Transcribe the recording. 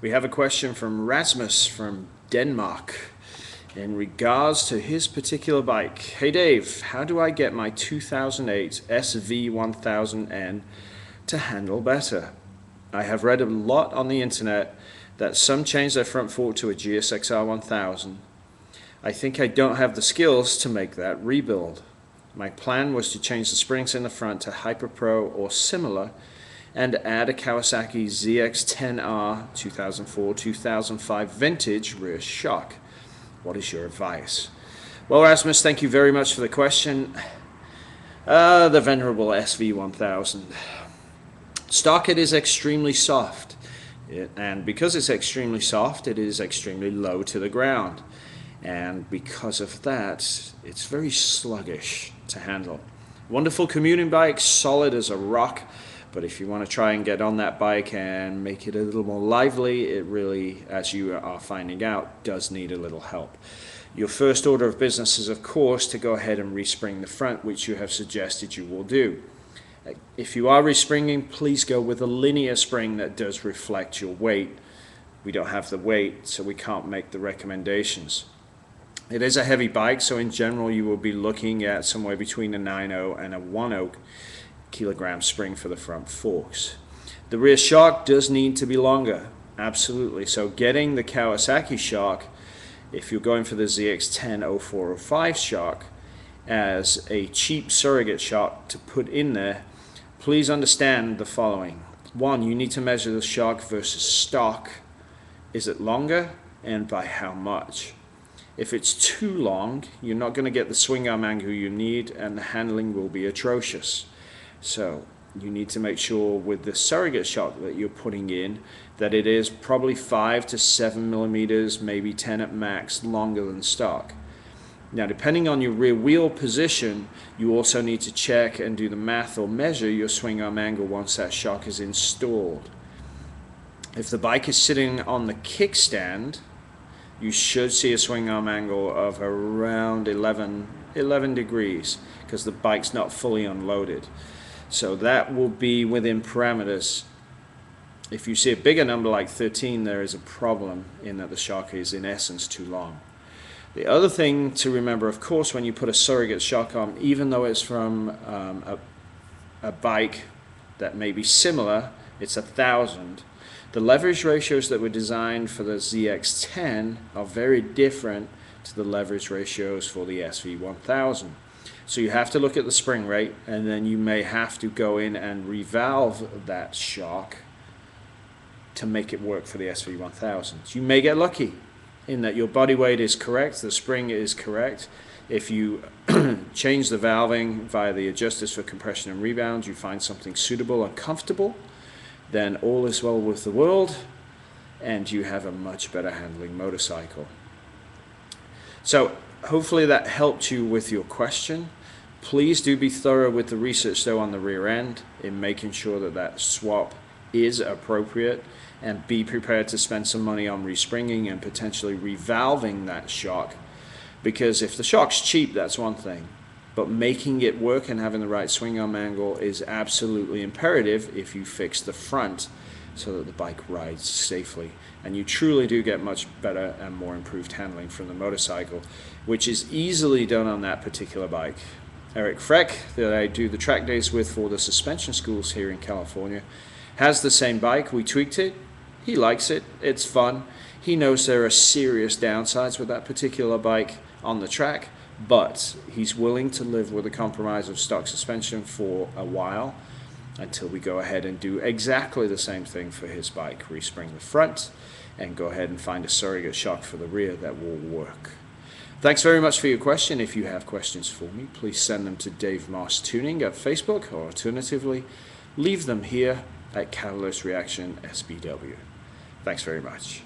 We have a question from Rasmus from Denmark in regards to his particular bike. Hey Dave, how do I get my 2008 SV1000N to handle better? I have read a lot on the internet that some change their front fork to a GSXR 1000. I think I don't have the skills to make that rebuild. My plan was to change the springs in the front to Hyper Pro or similar and add a Kawasaki ZX10R 2004-2005 vintage rear shock. What is your advice? Well, Rasmus, thank you very much for the question. The venerable SV1000. Stock, it is extremely soft. And because it's extremely soft, it is extremely low to the ground. And because of that, it's very sluggish to handle. Wonderful commuting bike, solid as a rock. But if you want to try and get on that bike and make it a little more lively, it really, as you are finding out, does need a little help. Your first order of business is, of course, to go ahead and respring the front, which you have suggested you will do. If you are respringing, please go with a linear spring that does reflect your weight. We don't have the weight, so we can't make the recommendations. It is a heavy bike, so in general you will be looking at somewhere between a 9.0 and a 1.0 kilogram spring for the front forks. The rear shock does need to be longer, absolutely. So getting the Kawasaki shock, if you're going for the ZX10 0405 shock as a cheap surrogate shock to put in there, please understand the following. One, you need to measure the shock versus stock. Is it longer, and by how much? If it's too long, you're not going to get the swing arm angle you need, and the handling will be atrocious. So you need to make sure with the surrogate shock that you're putting in that it is probably 5 to 7 millimeters, maybe 10 at max, longer than stock. Now, depending on your rear wheel position, you also need to check and do the math or measure your swing arm angle once that shock is installed. If the bike is sitting on the kickstand, you should see a swing arm angle of around 11 degrees because the bike's not fully unloaded. So that will be within parameters. If you see a bigger number like 13, there is a problem in that the shock is in essence too long. The other thing to remember, of course, when you put a surrogate shock on, even though it's from a bike that may be similar, it's 1,000. The leverage ratios that were designed for the ZX10 are very different to the leverage ratios for the SV1000. So you have to look at the spring rate, and then you may have to go in and revalve that shock to make it work for the SV1000. You may get lucky in that your body weight is correct, the spring is correct. If you change the valving via the adjusters for compression and rebound, you find something suitable and comfortable, then all is well with the world, and you have a much better handling motorcycle. So hopefully that helped you with your question. Please do be thorough with the research though on the rear end in making sure that that swap is appropriate, and be prepared to spend some money on respringing and potentially revalving that shock, because if the shock's cheap, that's one thing, but making it work and having the right swing arm angle is absolutely imperative if you fix the front so that the bike rides safely, and you truly do get much better and more improved handling from the motorcycle, which is easily done on that particular bike. Eric Freck, that I do the track days with for the suspension schools here in California, has the same bike. We tweaked it. He likes it. It's fun. He knows there are serious downsides with that particular bike on the track, but he's willing to live with a compromise of stock suspension for a while until we go ahead and do exactly the same thing for his bike. Respring the front and go ahead and find a surrogate shock for the rear that will work. Thanks very much for your question. If you have questions for me, please send them to Dave Moss Tuning at Facebook, or alternatively, leave them here at Catalyst Reaction SBW. Thanks very much.